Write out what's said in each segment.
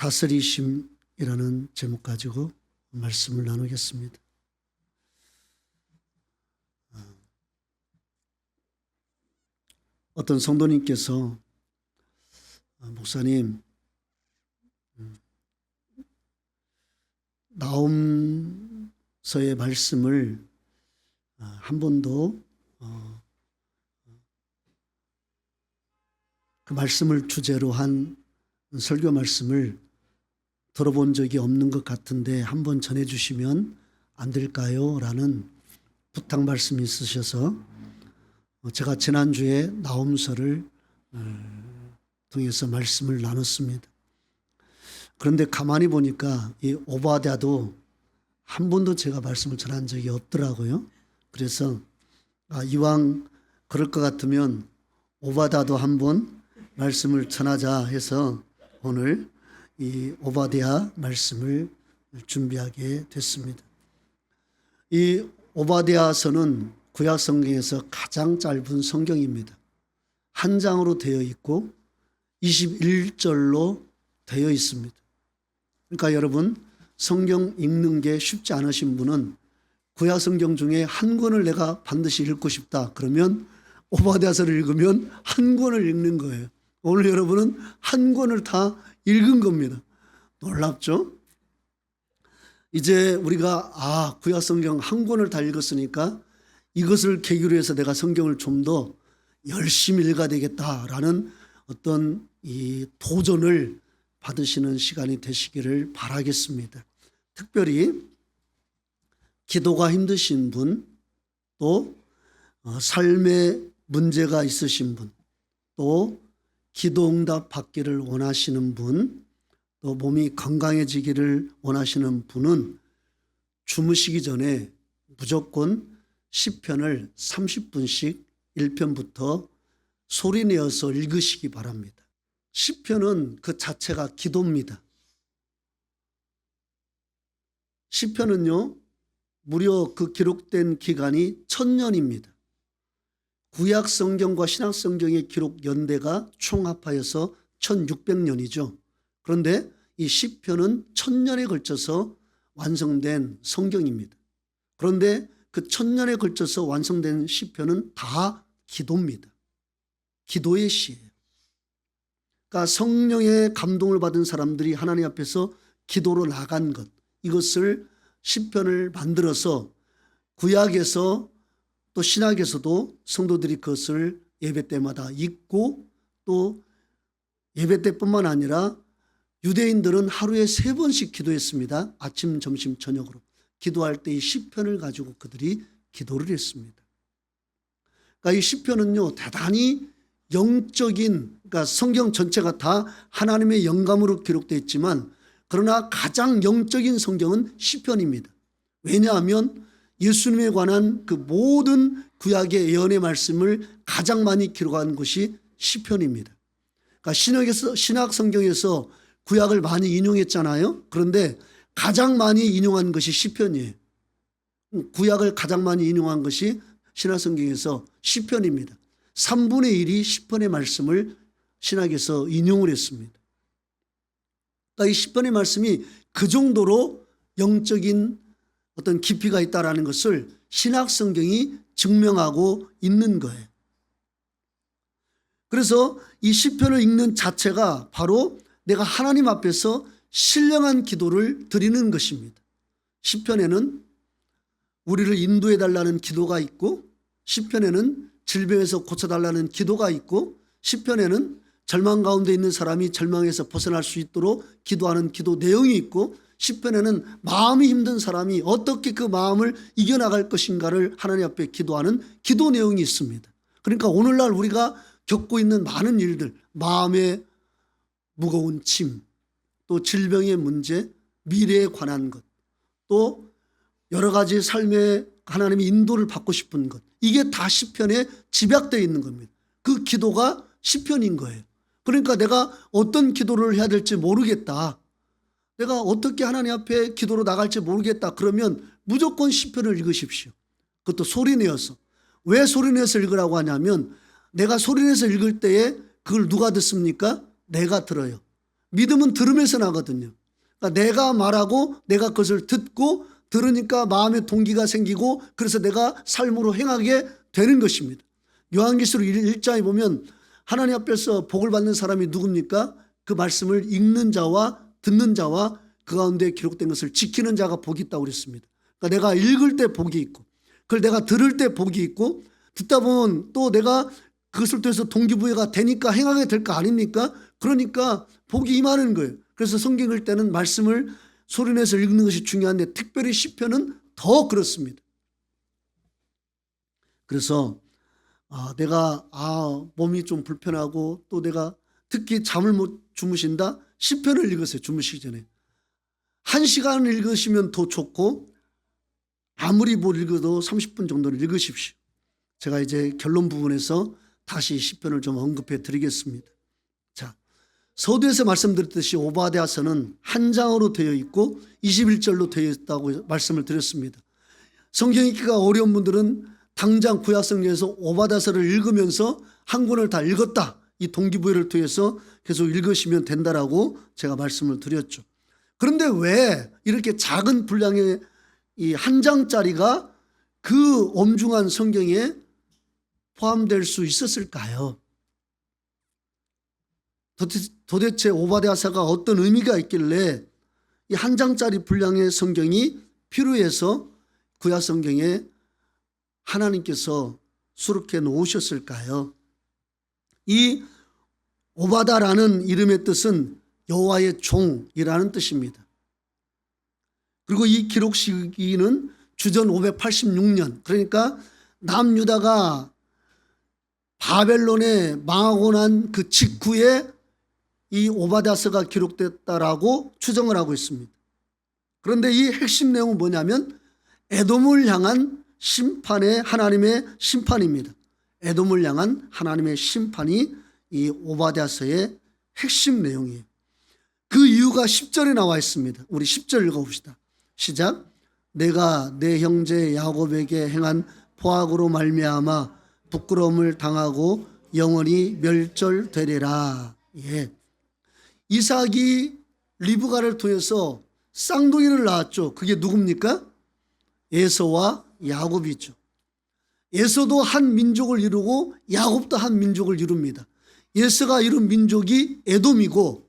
다스리심이라는 제목 가지고 말씀을 나누겠습니다. 어떤 성도님께서 목사님, 나홈서의 말씀을 한 번도 그 말씀을 주제로 한 설교 말씀을 들어본 적이 없는 것 같은데 한번 전해주시면 안 될까요? 라는 부탁 말씀이 있으셔서 제가 지난주에 나홈서를 통해서 말씀을 나눴습니다. 그런데 가만히 보니까 이 오바댜도 한 번도 제가 말씀을 전한 적이 없더라고요. 그래서 이왕 그럴 것 같으면 오바댜도 한번 말씀을 전하자 해서 오늘 이 오바댜 말씀을 준비하게 됐습니다. 이 오바댜서는 구약 성경에서 가장 짧은 성경입니다. 한 장으로 되어 있고 21절로 되어 있습니다. 그러니까 여러분, 성경 읽는 게 쉽지 않으신 분은 구약 성경 중에 한 권을 내가 반드시 읽고 싶다. 그러면 오바댜서를 읽으면 한 권을 읽는 거예요. 오늘 여러분은 한 권을 다 읽은 겁니다. 놀랍죠? 이제 우리가 구약 성경 한 권을 다 읽었으니까 이것을 계기로 해서 내가 성경을 좀 더 열심히 읽어야 되겠다라는 어떤 이 도전을 받으시는 시간이 되시기를 바라겠습니다. 특별히 기도가 힘드신 분, 또 삶에 문제가 있으신 분, 또 기도 응답 받기를 원하시는 분, 또 몸이 건강해지기를 원하시는 분은 주무시기 전에 무조건 시편을 30분씩 1편부터 소리내어서 읽으시기 바랍니다. 시편은 그 자체가 기도입니다. 시편은요, 무려 그 기록된 기간이 1000년입니다. 구약 성경과 신약 성경의 기록 연대가 총합하여서 1600년이죠. 그런데 이 시편은 1000년에 걸쳐서 완성된 성경입니다. 그런데 그 1000년에 걸쳐서 완성된 시편은 다 기도입니다. 기도의 시예요. 그러니까 성령의 감동을 받은 사람들이 하나님 앞에서 기도로 나간 것, 이것을 시편을 만들어서 구약에서 또 신약에서도 성도들이 그것을 예배 때마다 읽고, 또 예배 때뿐만 아니라 유대인들은 하루에 3번씩 기도했습니다. 아침, 점심, 저녁으로. 기도할 때 이 시편을 가지고 그들이 기도를 했습니다. 그러니까 이 시편은요, 대단히 영적인, 그러니까 성경 전체가 다 하나님의 영감으로 기록되어 있지만, 그러나 가장 영적인 성경은 시편입니다. 왜냐하면 예수님에 관한 그 모든 구약의 예언의 말씀을 가장 많이 기록한 것이 시편입니다. 그러니까 신약 성경에서 구약을 많이 인용했잖아요. 그런데 가장 많이 인용한 것이 시편이에요. 구약을 가장 많이 인용한 것이 신약 성경에서 시편입니다. 3분의 1이 시편의 말씀을 신약에서 인용을 했습니다. 그러니까 이 시편의 말씀이 그 정도로 영적인 어떤 깊이가 있다는 것을 신약 성경이 증명하고 있는 거예요. 그래서 이 시편을 읽는 자체가 바로 내가 하나님 앞에서 신령한 기도를 드리는 것입니다. 시편에는 우리를 인도해 달라는 기도가 있고, 시편에는 질병에서 고쳐달라는 기도가 있고, 시편에는 절망 가운데 있는 사람이 절망에서 벗어날 수 있도록 기도하는 기도 내용이 있고, 시편에는 마음이 힘든 사람이 어떻게 그 마음을 이겨나갈 것인가를 하나님 앞에 기도하는 기도 내용이 있습니다. 그러니까 오늘날 우리가 겪고 있는 많은 일들, 마음의 무거운 짐, 또 질병의 문제, 미래에 관한 것, 또 여러 가지 삶의 하나님의 인도를 받고 싶은 것, 이게 다 시편에 집약되어 있는 겁니다. 그 기도가 시편인 거예요. 그러니까 내가 어떤 기도를 해야 될지 모르겠다, 내가 어떻게 하나님 앞에 기도로 나갈지 모르겠다, 그러면 무조건 시편을 읽으십시오. 그것도 소리내어서. 왜 소리내어서 읽으라고 하냐면, 내가 소리내서 읽을 때에 그걸 누가 듣습니까? 내가 들어요. 믿음은 들음에서 나거든요. 그러니까 내가 말하고 내가 그것을 듣고 들으니까 마음의 동기가 생기고 그래서 내가 삶으로 행하게 되는 것입니다. 요한계시록 1장에 보면 하나님 앞에서 복을 받는 사람이 누굽니까? 그 말씀을 읽는 자와 듣는 자와 그 가운데 기록된 것을 지키는 자가 복이 있다고 그랬습니다. 그러니까 내가 읽을 때 복이 있고 그걸 내가 들을 때 복이 있고 듣다 보면 또 내가 그것을 통해서 동기부여가 되니까 행하게 될 거 아닙니까? 그러니까 복이 임하는 거예요. 그래서 성경 읽을 때는 말씀을 소리내서 읽는 것이 중요한데 특별히 시편은 더 그렇습니다. 그래서 내가 몸이 좀 불편하고 또 내가 특히 잠을 못 주무신다? 시편을 읽으세요. 주무시기 전에. 1시간을 읽으시면 더 좋고 아무리 못 읽어도 30분 정도를 읽으십시오. 제가 이제 결론 부분에서 다시 시편을 좀 언급해 드리겠습니다. 자, 서두에서 말씀드렸듯이 오바댜서는 한 장으로 되어 있고 21절로 되어 있다고 말씀을 드렸습니다. 성경 읽기가 어려운 분들은 당장 구약성경에서 오바댜서를 읽으면서 한 권을 다 읽었다. 이 동기부여를 통해서 계속 읽으시면 된다라고 제가 말씀을 드렸죠. 그런데 왜 이렇게 작은 분량의 이 한 장짜리가 그 엄중한 성경에 포함될 수 있었을까요? 도대체 오바댜서가 어떤 의미가 있길래 이 한 장짜리 분량의 성경이 필요해서 구약 성경에 하나님께서 수록해 놓으셨을까요? 이 오바다라는 이름의 뜻은 여호와의 종이라는 뜻입니다. 그리고 이 기록 시기는 주전 586년, 그러니까 남유다가 바벨론에 망하고 난 그 직후에 이 오바댜서가 기록됐다라고 추정을 하고 있습니다. 그런데 이 핵심 내용은 뭐냐면 에돔을 향한 심판의 하나님의 심판입니다. 에돔을 향한 하나님의 심판이 이 오바댜서의 핵심 내용이에요. 그 이유가 10절에 나와 있습니다. 우리 10절 읽어봅시다. 시작. 내가 내 형제 야곱에게 행한 포악으로 말미암아 부끄러움을 당하고 영원히 멸절되리라. 예. 이삭이 리브가를 통해서 쌍둥이를 낳았죠. 그게 누굽니까? 에서와 야곱이죠. 에서도 한 민족을 이루고 야곱도 한 민족을 이룹니다. 에서가 이룬 민족이 에돔이고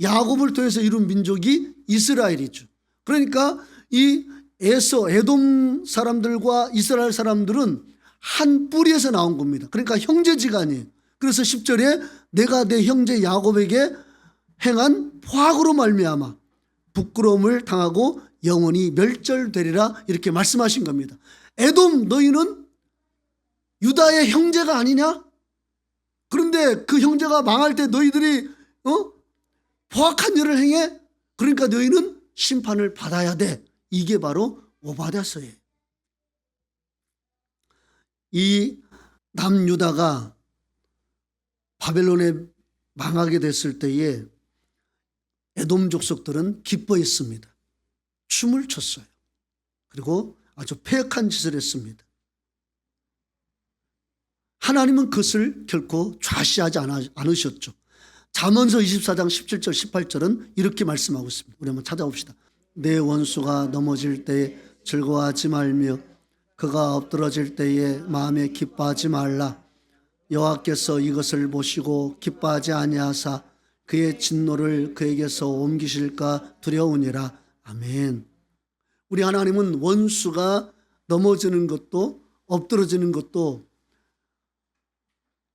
야곱을 통해서 이룬 민족이 이스라엘이죠. 그러니까 이 에돔 사람들과 이스라엘 사람들은 한 뿌리에서 나온 겁니다. 그러니까 형제지간이에요. 그래서 10절에 내가 내 형제 야곱에게 행한 포악으로 말미암아 부끄러움을 당하고 영원히 멸절되리라 이렇게 말씀하신 겁니다. 에돔 너희는 유다의 형제가 아니냐? 그런데 그 형제가 망할 때 너희들이 포악한 일을 행해? 그러니까 너희는 심판을 받아야 돼. 이게 바로 오바댜서예요. 이 남유다가 바벨론에 망하게 됐을 때에 에돔 족속들은 기뻐했습니다. 춤을 췄어요. 그리고 아주 패역한 짓을 했습니다. 하나님은 그것을 결코 좌시하지 않으셨죠. 잠언서 24장 17절 18절은 이렇게 말씀하고 있습니다. 우리 한번 찾아봅시다. 내 원수가 넘어질 때에 즐거워하지 말며 그가 엎드러질 때에 마음에 기뻐하지 말라. 여호와께서 이것을 보시고 기뻐하지 아니하사 그의 진노를 그에게서 옮기실까 두려우니라. 아멘. 우리 하나님은 원수가 넘어지는 것도 엎드러지는 것도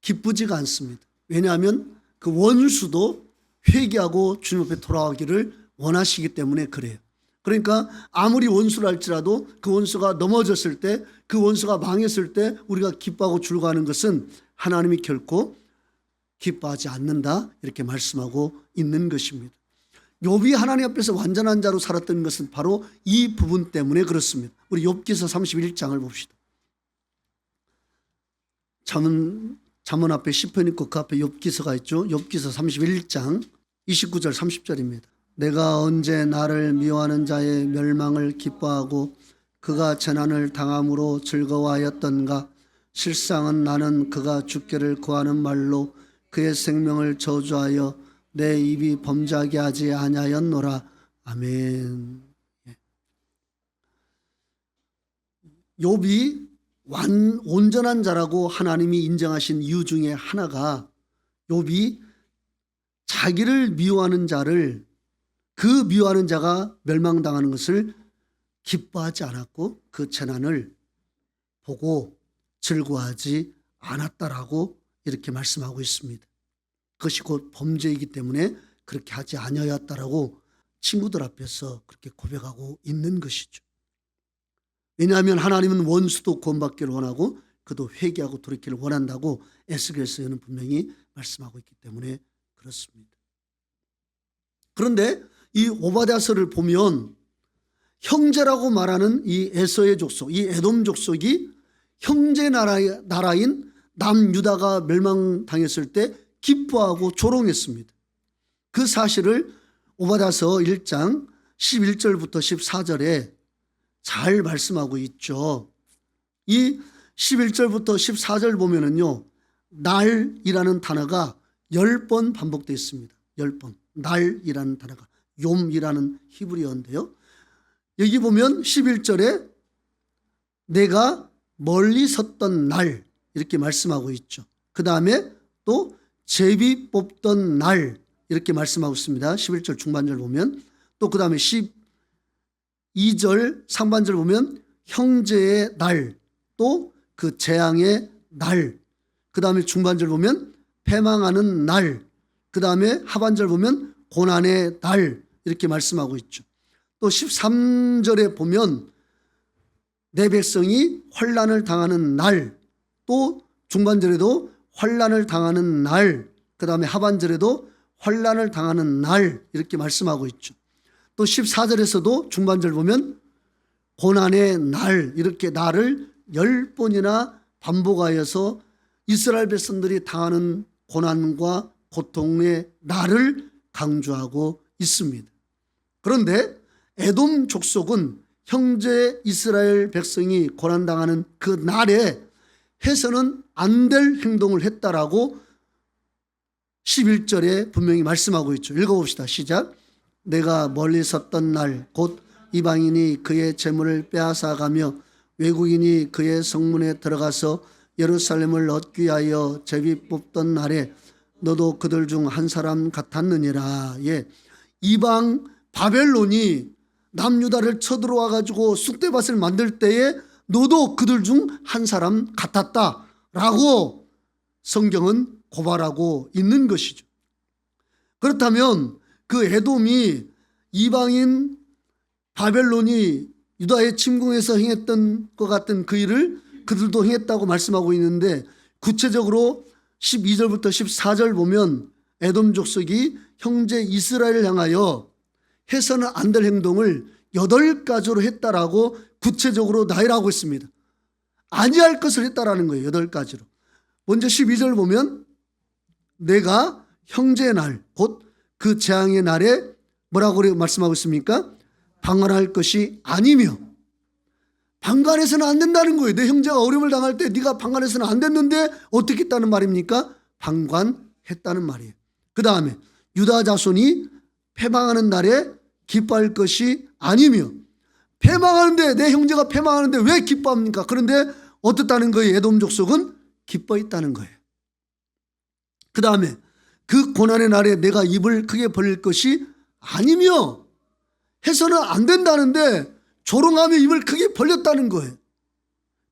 기쁘지가 않습니다. 왜냐하면 그 원수도 회개하고 주님 앞에 돌아가기를 원하시기 때문에 그래요. 그러니까 아무리 원수를 할지라도 그 원수가 넘어졌을 때, 그 원수가 망했을 때 우리가 기뻐하고 즐거워하는 것은 하나님이 결코 기뻐하지 않는다 이렇게 말씀하고 있는 것입니다. 욥이 하나님 앞에서 완전한 자로 살았던 것은 바로 이 부분 때문에 그렇습니다. 우리 욥기서 31장을 봅시다. 잠언 앞에 시편 있고 그 앞에 욥기서가 있죠. 욥기서 31장 29절 30절입니다. 내가 언제 나를 미워하는 자의 멸망을 기뻐하고 그가 재난을 당함으로 즐거워하였던가. 실상은 나는 그가 죽기를 구하는 말로 그의 생명을 저주하여 내 입이 범죄하게 하지 아니하였노라. 아멘. 욥이 온전한 자라고 하나님이 인정하신 이유 중에 하나가 욥이 자기를 미워하는 자를, 그 미워하는 자가 멸망당하는 것을 기뻐하지 않았고 그 재난을 보고 즐거워하지 않았다라고 이렇게 말씀하고 있습니다. 그것이 곧 범죄이기 때문에 그렇게 하지 아니하였다라고 친구들 앞에서 그렇게 고백하고 있는 것이죠. 왜냐하면 하나님은 원수도 구원받기를 원하고 그도 회개하고 돌이키를 원한다고 에스겔서에는 분명히 말씀하고 있기 때문에 그렇습니다. 그런데 이 오바댜서를 보면 형제라고 말하는 이 에서의 족속, 이 에돔 족속이 형제 나라인 남유다가 멸망당했을 때 기뻐하고 조롱했습니다. 그 사실을 오바댜서 1장 11절부터 14절에 잘 말씀하고 있죠. 이 11절부터 14절 보면은요, 날이라는 단어가 10번 반복되어 있습니다. 10번. 날이라는 단어가 욤이라는 히브리어인데요. 여기 보면 11절에 내가 멀리 섰던 날 이렇게 말씀하고 있죠. 그 다음에 또 제비 뽑던 날 이렇게 말씀하고 있습니다. 11절 중반절 보면 또 그 다음에 12절 상반절 보면 형제의 날, 또 그 재앙의 날, 그 다음에 중반절 보면 패망하는 날, 그 다음에 하반절 보면 고난의 날 이렇게 말씀하고 있죠. 또 13절에 보면 내 백성이 환난을 당하는 날, 또 중반절에도 환난을 당하는 날, 그 다음에 하반절에도 환난을 당하는 날 이렇게 말씀하고 있죠. 또 14절에서도 중반절 보면 고난의 날, 이렇게 날을 10번이나 반복하여서 이스라엘 백성들이 당하는 고난과 고통의 날을 강조하고 있습니다. 그런데 에돔 족속은 형제 이스라엘 백성이 고난당하는 그 날에 해서는 안 될 행동을 했다라고 11절에 분명히 말씀하고 있죠. 읽어봅시다. 시작. 내가 멀리 섰던 날 곧 이방인이 그의 재물을 빼앗아가며 외국인이 그의 성문에 들어가서 예루살렘을 얻기 위하여 제비 뽑던 날에 너도 그들 중 한 사람 같았느니라. 예. 이방 바벨론이 남유다를 쳐들어와 가지고 쑥대밭을 만들 때에 너도 그들 중 한 사람 같았다라고 성경은 고발하고 있는 것이죠. 그렇다면 그 에돔이 이방인 바벨론이 유다에 침공해서 행했던 것 같은 그 일을 그들도 행했다고 말씀하고 있는데, 구체적으로 12절부터 14절 보면 에돔 족속이 형제 이스라엘을 향하여 해서는 안 될 행동을 8가지로 했다라고 구체적으로 나열하고 있습니다. 아니할 것을 했다라는 거예요. 8가지로. 먼저 12절 보면 내가 형제의 날, 곧 그 재앙의 날에 뭐라고 말씀하고 있습니까? 방관할 것이 아니며, 방관해서는 안 된다는 거예요. 내 형제가 어려움을 당할 때 네가 방관해서는 안 됐는데 어떻게 했다는 말입니까? 방관했다는 말이에요. 그 다음에 유다 자손이 패망하는 날에 기뻐할 것이 아니며, 패망하는데, 내 형제가 패망하는데 왜 기뻐합니까? 그런데 어떻다는 거예요? 에돔 족속은 기뻐했다는 거예요. 그 다음에 그 고난의 날에 내가 입을 크게 벌릴 것이 아니며, 해서는 안 된다는데 조롱하며 입을 크게 벌렸다는 거예요.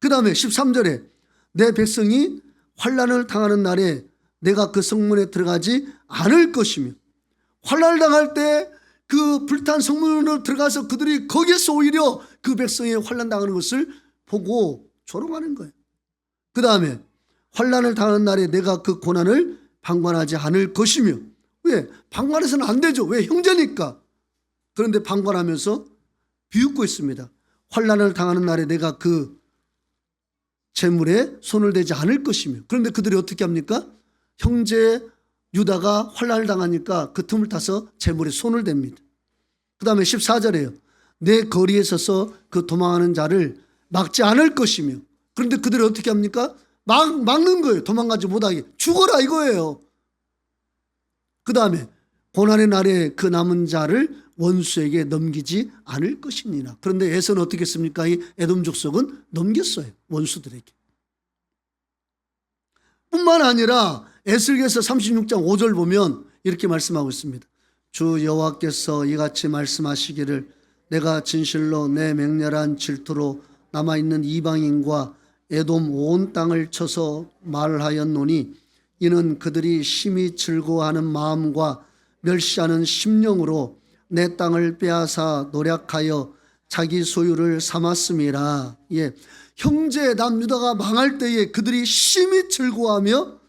그 다음에 13절에 내 백성이 환난을 당하는 날에 내가 그 성문에 들어가지 않을 것이며, 환난을 당할 때 그 불탄 성문으로 들어가서 그들이 거기에서 오히려 그 백성이 환난 당하는 것을 보고 조롱하는 거예요. 그 다음에 환난을 당하는 날에 내가 그 고난을 방관하지 않을 것이며, 왜? 방관해서는 안 되죠. 왜? 형제니까. 그런데 방관하면서 비웃고 있습니다. 환난을 당하는 날에 내가 그 재물에 손을 대지 않을 것이며, 그런데 그들이 어떻게 합니까? 형제 유다가 환난을 당하니까 그 틈을 타서 재물에 손을 댑니다. 그 다음에 14절에요. 내 거리에 서서 그 도망하는 자를 막지 않을 것이며, 그런데 그들이 어떻게 합니까? 막는 거예요. 도망가지 못하게. 죽어라 이거예요. 그 다음에 고난의 날에 그 남은 자를 원수에게 넘기지 않을 것이니라. 그런데 에서는 어떻게 했습니까? 이 에돔 족속은 넘겼어요. 원수들에게. 뿐만 아니라 에스겔서 36장 5절 보면 이렇게 말씀하고 있습니다. 주 여호와께서 이같이 말씀하시기를 내가 진실로 내 맹렬한 질투로 남아있는 이방인과 에돔 온 땅을 쳐서 말하였노니 이는 그들이 심히 즐거워하는 마음과 멸시하는 심령으로 내 땅을 빼앗아 노략하여 자기 소유를 삼았음이라. 예, 형제 남유다가 망할 때에 그들이 심히 즐거워하며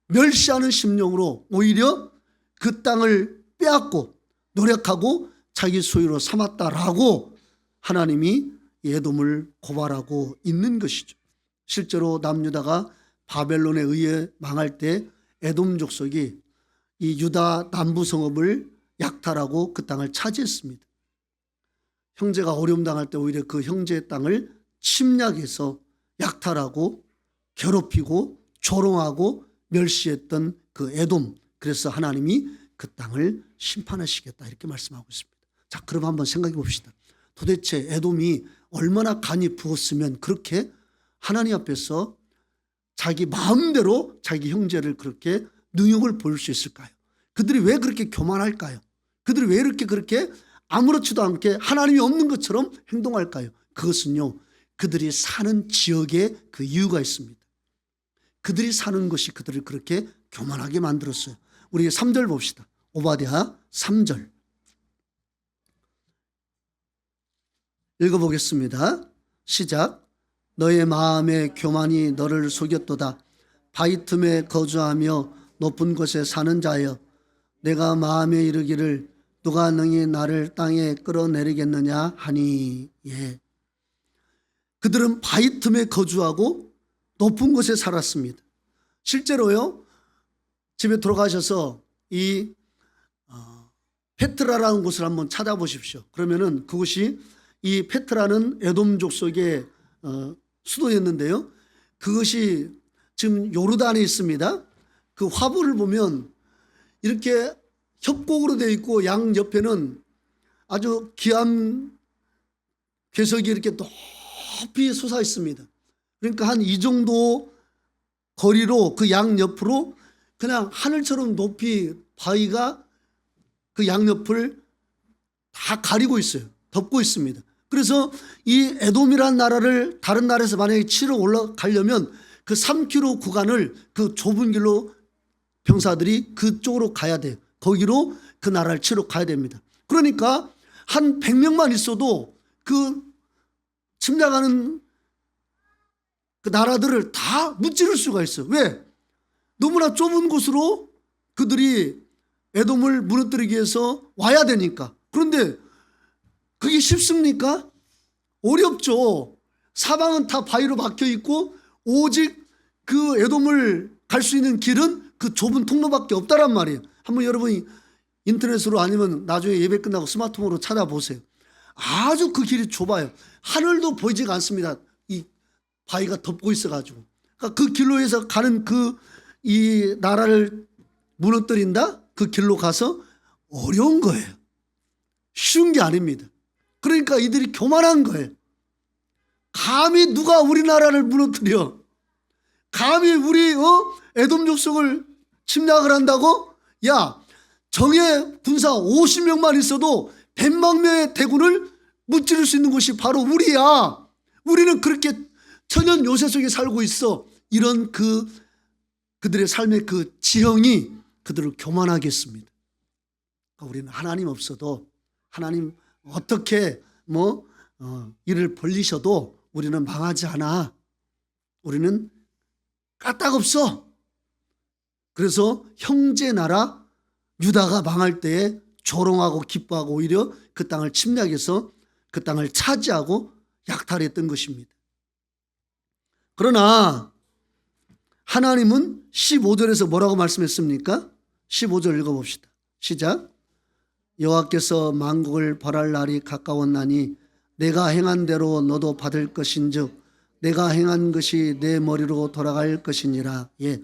멸시하는 심령으로 오히려 그 땅을 빼앗고 노력하고 자기 소유로 삼았다라고 하나님이 에돔을 고발하고 있는 것이죠. 실제로 남유다가 바벨론에 의해 망할 때 에돔 족속이 이 유다 남부 성읍을 약탈하고 그 땅을 차지했습니다. 형제가 어려움 당할 때 오히려 그 형제의 땅을 침략해서 약탈하고 괴롭히고 조롱하고 멸시했던 그 에돔, 그래서 하나님이 그 땅을 심판하시겠다 이렇게 말씀하고 있습니다. 자, 그럼 한번 생각해 봅시다. 도대체 에돔이 얼마나 간이 부었으면 그렇게 하나님 앞에서 자기 마음대로 자기 형제를 그렇게 능욕을 보일 수 있을까요? 그들이 왜 그렇게 교만할까요? 그들이 왜 이렇게 그렇게 아무렇지도 않게 하나님이 없는 것처럼 행동할까요? 그것은요, 그들이 사는 지역에 그 이유가 있습니다. 그들이 사는 것이 그들을 그렇게 교만하게 만들었어요. 우리 3절 봅시다. 오바댜 3절 읽어보겠습니다. 시작. 너의 마음의 교만이 너를 속였도다. 바위 틈에 거주하며 높은 곳에 사는 자여, 내가 마음에 이르기를 누가 능히 나를 땅에 끌어내리겠느냐 하니. 예. 그들은 바위 틈에 거주하고 높은 곳에 살았습니다. 실제로요, 집에 돌아가셔서 이 페트라라는 곳을 한번 찾아보십시오. 그러면은 그곳이 이 페트라는 에돔 족속의 수도였는데요. 그것이 지금 요르단에 있습니다. 그 화보를 보면 이렇게 협곡으로 되어 있고 양 옆에는 아주 귀한 궤석이 이렇게 높이 솟아 있습니다. 그러니까 한 이 정도 거리로 그 양 옆으로 그냥 하늘처럼 높이 바위가 그 양옆을 다 가리고 있어요. 덮고 있습니다. 그래서 이 에돔이라는 나라를 다른 나라에서 만약에 치러 올라가려면 그 3km 구간을 그 좁은 길로 병사들이 그쪽으로 가야 돼요. 거기로 그 나라를 치러 가야 됩니다. 그러니까 한 100명만 있어도 그 침략하는 그 나라들을 다 무찌를 수가 있어요. 왜? 너무나 좁은 곳으로 그들이 에돔을 무너뜨리기 위해서 와야 되니까. 그런데 그게 쉽습니까? 어렵죠. 사방은 다 바위로 막혀 있고 오직 그 에돔을 갈 수 있는 길은 그 좁은 통로밖에 없다란 말이에요. 한번 여러분이 인터넷으로 아니면 나중에 예배 끝나고 스마트폰으로 찾아보세요. 아주 그 길이 좁아요. 하늘도 보이지가 않습니다. 이 바위가 덮고 있어가지고. 그러니까 그 길로 해서 가는 이 나라를 무너뜨린다? 그 길로 가서 어려운 거예요. 쉬운 게 아닙니다. 그러니까 이들이 교만한 거예요. 감히 누가 우리나라를 무너뜨려? 감히 우리 에돔 족속을 침략을 한다고? 야, 정예 군사 50명만 있어도 100만 명의 대군을 무찌를 수 있는 곳이 바로 우리야. 우리는 그렇게 천연 요새 속에 살고 있어. 이런 그들의 삶의 그 지형이 그들을 교만하게 했습니다. 그러니까 우리는 하나님 없어도, 하나님 어떻게 일을 벌리셔도 우리는 망하지 않아. 우리는 까딱없어. 그래서 형제 나라 유다가 망할 때에 조롱하고 기뻐하고 오히려 그 땅을 침략해서 그 땅을 차지하고 약탈했던 것입니다. 그러나 하나님은 15절에서 뭐라고 말씀했습니까? 15절 읽어봅시다. 시작. 여호와께서 만국을 벌할 날이 가까웠나니 내가 행한 대로 너도 받을 것인즉 내가 행한 것이 내 머리로 돌아갈 것이니라. 예,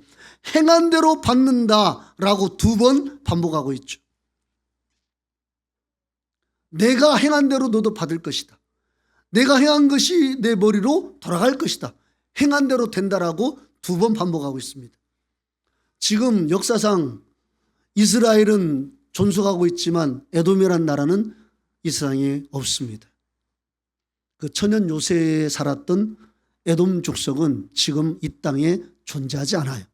행한 대로 받는다라고 2번 반복하고 있죠. 내가 행한 대로 너도 받을 것이다. 내가 행한 것이 내 머리로 돌아갈 것이다. 행한 대로 된다라고 2번 반복하고 있습니다. 지금 역사상 이스라엘은 존속하고 있지만 에돔이라는 나라는 이 세상에 없습니다. 그 천연 요새에 살았던 에돔 족속은 지금 이 땅에 존재하지 않아요.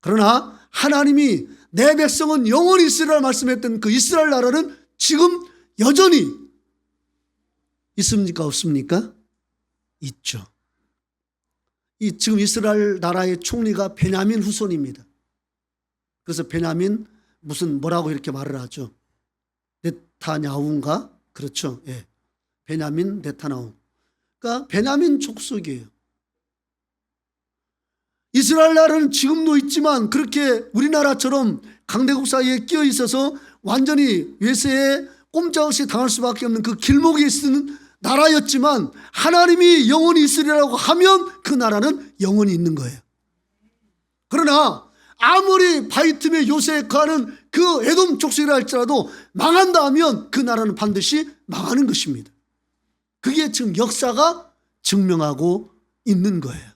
그러나 하나님이 내 백성은 영원히 있으리라 말씀했던 그 이스라엘 나라는 지금 여전히 있습니까? 없습니까? 있죠. 지금 이스라엘 나라의 총리가 베냐민 후손입니다. 그래서 베냐민 뭐라고 이렇게 말을 하죠. 네타냐후인가? 그렇죠. 예. 베냐민 네타냐후. 그러니까 베냐민 족속이에요. 이스라엘 나라는 지금도 있지만 그렇게 우리나라처럼 강대국 사이에 끼어 있어서 완전히 외세에 꼼짝없이 당할 수밖에 없는 그 길목에 있는 나라였지만 하나님이 영원히 있으리라고 하면 그 나라는 영원히 있는 거예요. 그러나 아무리 바위 틈에 요새에 거하는 그 에돔 족속이라 할지라도 망한다 하면 그 나라는 반드시 망하는 것입니다. 그게 지금 역사가 증명하고 있는 거예요.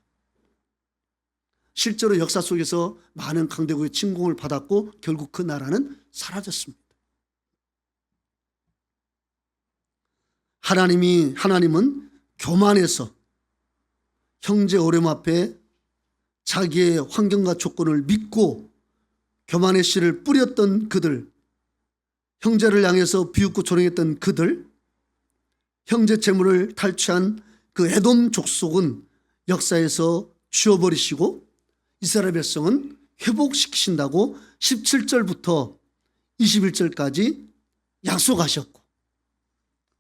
실제로 역사 속에서 많은 강대국의 침공을 받았고 결국 그 나라는 사라졌습니다. 하나님은 교만해서 형제 어려움 앞에 자기의 환경과 조건을 믿고 교만의 씨를 뿌렸던 그들, 형제를 향해서 비웃고 조롱했던 그들, 형제 재물을 탈취한 그 에돔 족속은 역사에서 지워버리시고 이스라엘 백성은 회복시키신다고 17절부터 21절까지 약속하셨고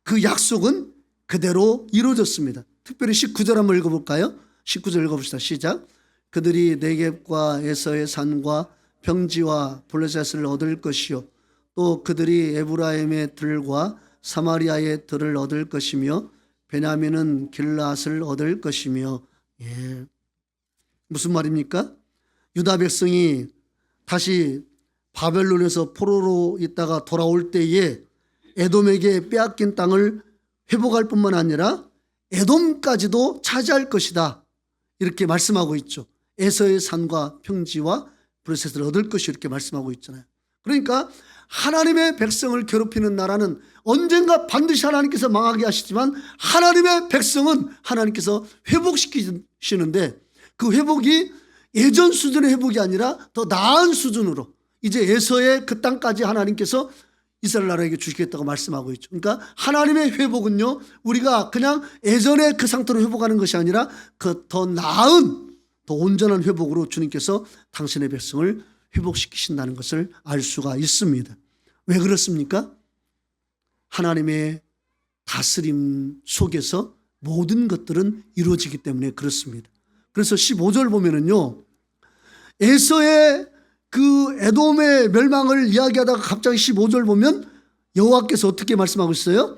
그 약속은 그대로 이루어졌습니다. 특별히 19절 한번 읽어볼까요? 19절 읽어봅시다. 시작. 그들이 네겝과 에서의 산과 평지와 블레셋을 얻을 것이요 또 그들이 에브라임의 들과 사마리아의 들을 얻을 것이며 베냐민은 길앗을 얻을 것이며. 예. 무슨 말입니까? 유다 백성이 다시 바벨론에서 포로로 있다가 돌아올 때에 에돔에게 빼앗긴 땅을 회복할 뿐만 아니라 에돔까지도 차지할 것이다. 이렇게 말씀하고 있죠. 에서의 산과 평지와 블레셋을 얻을 것이 이렇게 말씀하고 있잖아요. 그러니까 하나님의 백성을 괴롭히는 나라는 언젠가 반드시 하나님께서 망하게 하시지만 하나님의 백성은 하나님께서 회복시키시는데 그 회복이 예전 수준의 회복이 아니라 더 나은 수준으로 이제 에서의 그 땅까지 하나님께서 이스라엘 나라에게 주시겠다고 말씀하고 있죠. 그러니까 하나님의 회복은요, 우리가 그냥 예전의 그 상태로 회복하는 것이 아니라 그 더 나은, 더 온전한 회복으로 주님께서 당신의 백성을 회복시키신다는 것을 알 수가 있습니다. 왜 그렇습니까? 하나님의 다스림 속에서 모든 것들은 이루어지기 때문에 그렇습니다. 그래서 15절 보면은요, 에서의 그 에돔의 멸망을 이야기하다가 갑자기 15절 보면 여호와께서 어떻게 말씀하고 있어요?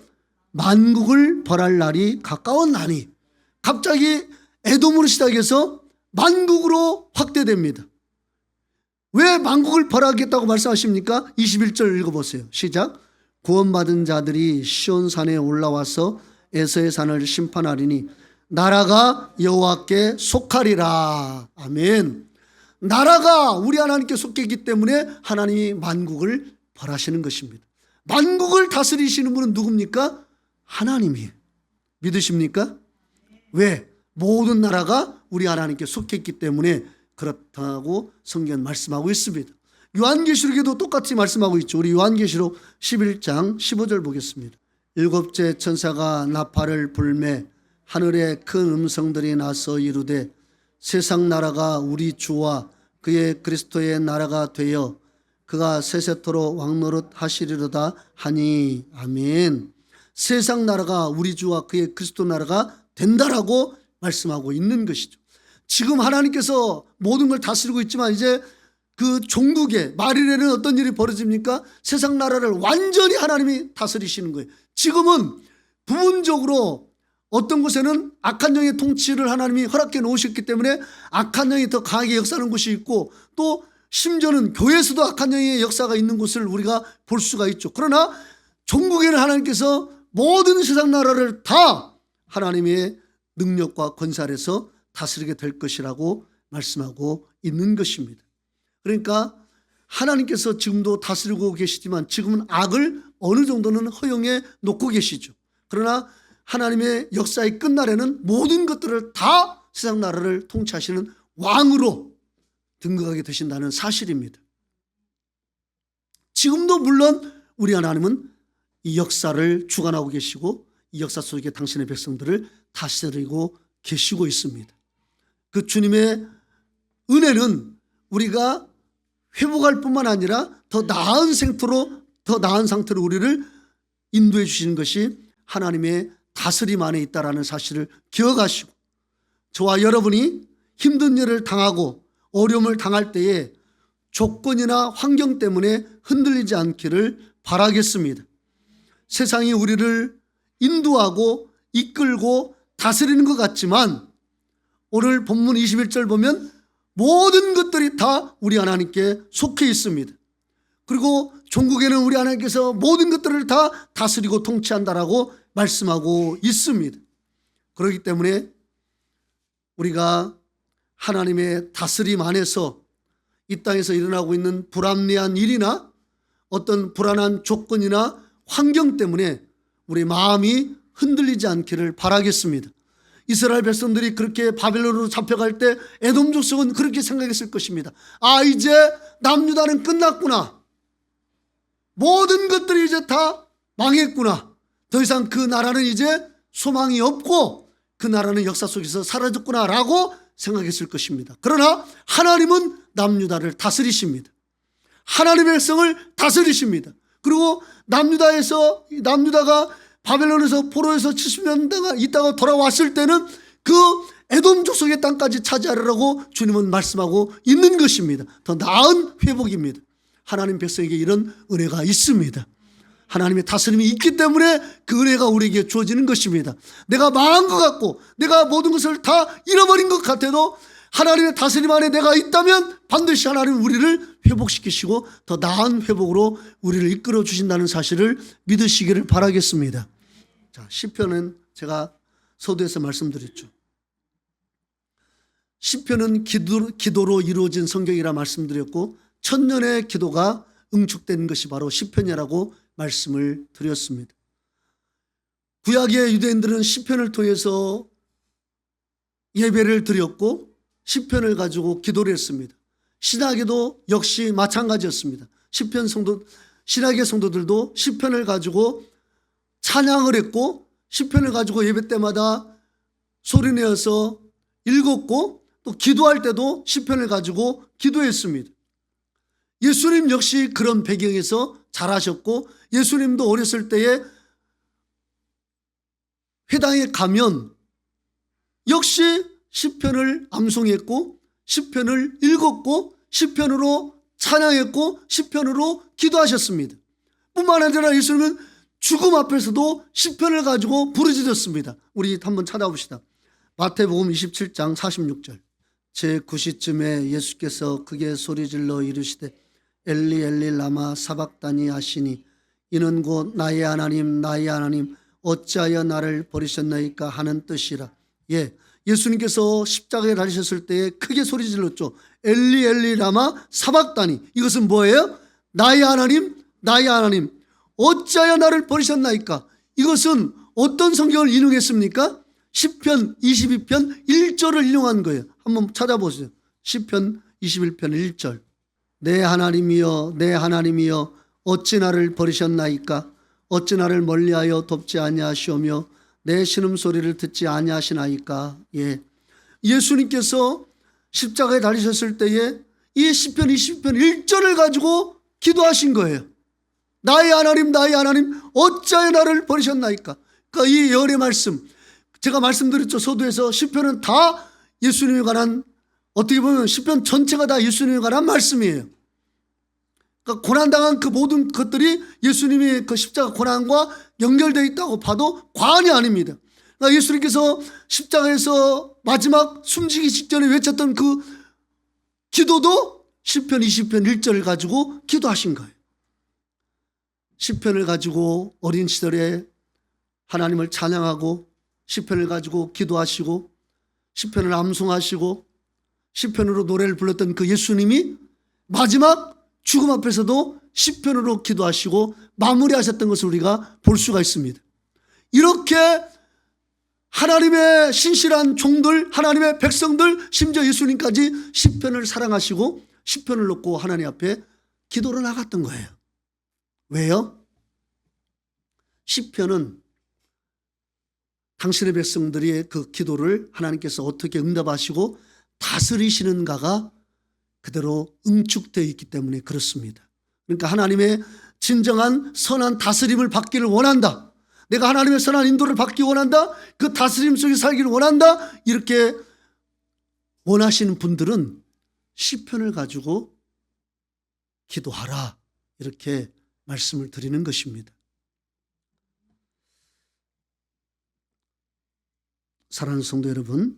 만국을 벌할 날이 가까웠나니. 갑자기 에돔으로 시작해서 만국으로 확대됩니다. 왜 만국을 벌하겠다고 말씀하십니까? 21절 읽어보세요. 시작. 구원받은 자들이 시온산에 올라와서 에서의 산을 심판하리니 나라가 여호와께 속하리라. 아멘. 나라가 우리 하나님께 속해 있기 때문에 하나님이 만국을 벌하시는 것입니다. 만국을 다스리시는 분은 누굽니까? 하나님이. 믿으십니까? 왜? 모든 나라가 우리 하나님께 속해 있기 때문에 그렇다고 성경은 말씀하고 있습니다. 요한계시록에도 똑같이 말씀하고 있죠. 우리 요한계시록 11장 15절 보겠습니다. 일곱째 천사가 나팔을 불매 하늘에 큰 음성들이 나서 이르되 세상 나라가 우리 주와 그의 그리스도의 나라가 되어 그가 세세토록 왕노릇 하시리로다 하니. 아멘. 세상 나라가 우리 주와 그의 그리스도 나라가 된다라고 말씀하고 있는 것이죠. 지금 하나님께서 모든 걸 다스리고 있지만 이제 그 종국에 말일에는 어떤 일이 벌어집니까? 세상 나라를 완전히 하나님이 다스리시는 거예요. 지금은 부분적으로 어떤 곳에는 악한 영의 통치를 하나님이 허락해 놓으셨기 때문에 악한 영이 더 강하게 역사하는 곳이 있고 또 심지어는 교회에서도 악한 영의 역사가 있는 곳을 우리가 볼 수가 있죠. 그러나 종국에는 하나님께서 모든 세상 나라를 다 하나님의 능력과 권세 아래서 다스리게 될 것이라고 말씀하고 있는 것입니다. 그러니까 하나님께서 지금도 다스리고 계시지만 지금은 악을 어느 정도는 허용해 놓고 계시죠. 그러나 하나님의 역사의 끝날에는 모든 것들을 다 세상 나라를 통치하시는 왕으로 등극하게 되신다는 사실입니다. 지금도 물론 우리 하나님은 이 역사를 주관하고 계시고 이 역사 속에 당신의 백성들을 다스리고 계시고 있습니다. 그 주님의 은혜는 우리가 회복할 뿐만 아니라 더 나은 생태로, 더 나은 상태로 우리를 인도해 주시는 것이 하나님의 다스림 안에 있다는 사실을 기억하시고, 저와 여러분이 힘든 일을 당하고 어려움을 당할 때에 조건이나 환경 때문에 흔들리지 않기를 바라겠습니다. 세상이 우리를 인도하고 이끌고 다스리는 것 같지만 오늘 본문 21절 보면 모든 것들이 다 우리 하나님께 속해 있습니다. 그리고 종국에는 우리 하나님께서 모든 것들을 다 다스리고 통치한다라고 말씀하고 있습니다. 그렇기 때문에 우리가 하나님의 다스림 안에서 이 땅에서 일어나고 있는 불합리한 일이나 어떤 불안한 조건이나 환경 때문에 우리 마음이 흔들리지 않기를 바라겠습니다. 이스라엘 백성들이 그렇게 바벨론으로 잡혀갈 때 에돔 족속은 그렇게 생각했을 것입니다. 아, 이제 남유다는 끝났구나. 모든 것들이 이제 다 망했구나. 더 이상 그 나라는 이제 소망이 없고 그 나라는 역사 속에서 사라졌구나라고 생각했을 것입니다. 그러나 하나님은 남유다를 다스리십니다. 하나님의 백성을 다스리십니다. 그리고 남유다가 바벨론에서 포로에서 70년 있다가 돌아왔을 때는 그 에돔 족속의 땅까지 차지하려고 주님은 말씀하고 있는 것입니다. 더 나은 회복입니다. 하나님 백성에게 이런 은혜가 있습니다. 하나님의 다스림이 있기 때문에 그 은혜가 우리에게 주어지는 것입니다. 내가 망한 것 같고 내가 모든 것을 다 잃어버린 것 같아도 하나님의 다스림 안에 내가 있다면 반드시 하나님은 우리를 회복시키시고 더 나은 회복으로 우리를 이끌어 주신다는 사실을 믿으시기를 바라겠습니다. 자, 시편은 제가 서두에서 말씀드렸죠. 시편은 기도로 이루어진 성경이라 말씀드렸고 천년의 기도가 응축된 것이 바로 시편이라고 말씀을 드렸습니다. 구약의 유대인들은 시편을 통해서 예배를 드렸고 시편을 가지고 기도를 했습니다. 신학에도 역시 마찬가지였습니다. 신학의 성도들도 시편을 가지고 찬양을 했고 시편을 가지고 예배 때마다 소리내어서 읽었고 또 기도할 때도 시편을 가지고 기도했습니다. 예수님 역시 그런 배경에서 자라셨고 예수님도 어렸을 때에 회당에 가면 역시 시편을 암송했고 시편을 읽었고 시편으로 찬양했고 시편으로 기도하셨습니다. 뿐만 아니라 예수님은 죽음 앞에서도 시편을 가지고 부르짖었습니다. 우리 한번 찾아봅시다. 마태복음 27장 46절. 제9시쯤에 예수께서 크게 소리질러 이르시되 엘리 엘리 라마 사박다니 하시니 이는 곧 나의 하나님 나의 하나님 어찌하여 나를 버리셨나이까 하는 뜻이라. 예수님께서 십자가에 달리셨을 때 크게 소리 질렀죠. 엘리 엘리 라마 사박다니. 이것은 뭐예요? 나의 하나님 나의 하나님 어찌하여 나를 버리셨나이까. 이것은 어떤 성경을 인용했습니까? 시편 22편 1절을 인용한 거예요. 한번 찾아보세요. 시편 21편 1절. 내 하나님이여 내 하나님이여 어찌 나를 버리셨나이까. 어찌 나를 멀리하여 돕지 아니하시오며 내 신음소리를 듣지 아니하시나이까. 예수님께서 십자가에 달리셨을 때에 이 시편 20편 1절을 가지고 기도하신 거예요. 나의 하나님 나의 하나님 어찌하여 나를 버리셨나이까. 그러니까 이 예언의 말씀, 제가 말씀드렸죠. 서두에서 시편은 다 예수님에 관한, 어떻게 보면 시편 전체가 다 예수님에 관한 말씀이에요. 그러니까 고난당한 그 모든 것들이 예수님의 그 십자가 고난과 연결되어 있다고 봐도 과언이 아닙니다. 그러니까 예수님께서 십자가에서 마지막 숨지기 직전에 외쳤던 그 기도도 시편 20편 1절을 가지고 기도하신 거예요. 시편을 가지고 어린 시절에 하나님을 찬양하고 시편을 가지고 기도하시고 시편을 암송하시고 시편으로 노래를 불렀던 그 예수님이 마지막 죽음 앞에서도 시편으로 기도하시고 마무리하셨던 것을 우리가 볼 수가 있습니다. 이렇게 하나님의 신실한 종들, 하나님의 백성들, 심지어 예수님까지 시편을 사랑하시고 시편을 놓고 하나님 앞에 기도를 나갔던 거예요. 왜요? 시편은 당신의 백성들의 그 기도를 하나님께서 어떻게 응답하시고 다스리시는가가 그대로 응축되어 있기 때문에 그렇습니다. 그러니까 하나님의 진정한 선한 다스림을 받기를 원한다. 내가 하나님의 선한 인도를 받기 원한다. 그 다스림 속에 살기를 원한다. 이렇게 원하시는 분들은 시편을 가지고 기도하라. 이렇게 말씀을 드리는 것입니다. 사랑하는 성도 여러분,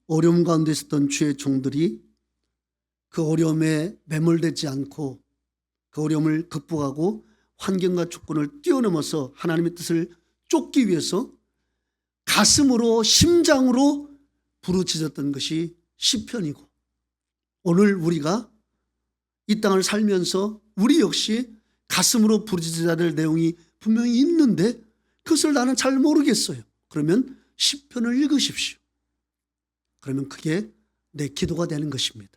어려움 가운데 있었던 주의 종들이 그 어려움에 매몰되지 않고 그 어려움을 극복하고 환경과 조건을 뛰어넘어서 하나님의 뜻을 쫓기 위해서 가슴으로 심장으로 부르짖었던 것이 시편이고, 오늘 우리가 이 땅을 살면서 우리 역시 가슴으로 부르짖어야 될 내용이 분명히 있는데 그것을 나는 잘 모르겠어요. 그러면 시편을 읽으십시오. 그러면 그게 내 기도가 되는 것입니다.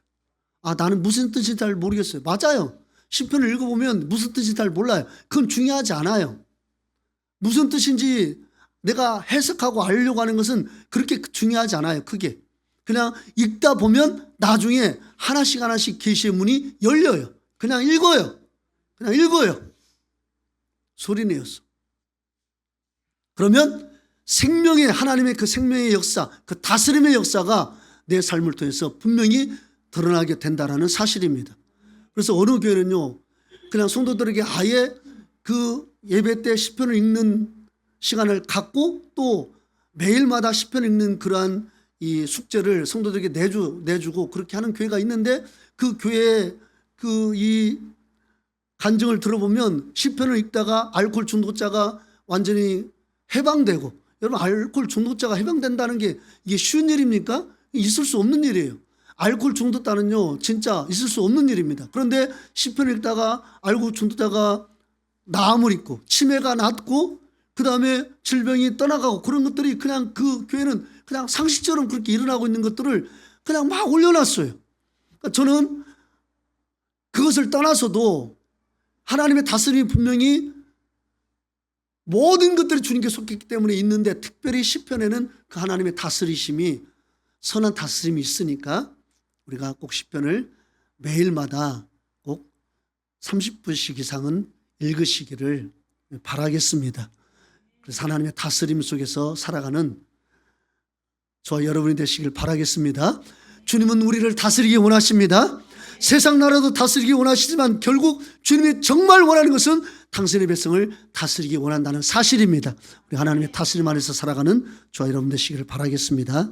아, 나는 무슨 뜻인지 잘 모르겠어요. 맞아요. 시편을 읽어보면 무슨 뜻인지 잘 몰라요. 그건 중요하지 않아요. 무슨 뜻인지 내가 해석하고 알려고 하는 것은 그렇게 중요하지 않아요. 크게. 그냥 읽다 보면 나중에 하나씩 하나씩 계시의 문이 열려요. 그냥 읽어요. 그냥 읽어요. 소리내어서. 그러면 생명의, 하나님의 그 생명의 역사, 그 다스림의 역사가 내 삶을 통해서 분명히 드러나게 된다는 사실입니다. 그래서 어느 교회는요, 그냥 성도들에게 아예 그 예배 때 시편을 읽는 시간을 갖고 또 매일마다 시편을 읽는 그러한 이 숙제를 성도들에게 내주고 그렇게 하는 교회가 있는데, 그 교회의 그 이 간증을 들어보면 시편을 읽다가 알코올 중독자가 완전히 해방되고, 여러분 알코올 중독자가 해방된다는 게 이게 쉬운 일입니까? 있을 수 없는 일이에요. 알코올 중독자는요 진짜 있을 수 없는 일입니다. 그런데 시편을 읽다가 알코올 중독자가 나음을 입고 치매가 낫고 그 다음에 질병이 떠나가고 그런 것들이 그냥 그 교회는 그냥 상식처럼 그렇게 일어나고 있는 것들을 그냥 막 올려놨어요. 그러니까 저는 그것을 떠나서도 하나님의 다스림이 분명히 모든 것들이 주님께 속했기 때문에 있는데, 특별히 시편에는 그 하나님의 다스리심이, 선한 다스림이 있으니까 우리가 꼭 시편을 매일마다 꼭 30분씩 이상은 읽으시기를 바라겠습니다. 그래서 하나님의 다스림 속에서 살아가는 저와 여러분이 되시길 바라겠습니다. 주님은 우리를 다스리기 원하십니다. 세상 나라도 다스리기 원하시지만 결국 주님이 정말 원하는 것은 당신의 백성을 다스리기 원한다는 사실입니다. 우리 하나님의 다스림 안에서 살아가는 저와 여러분 되시기를 바라겠습니다.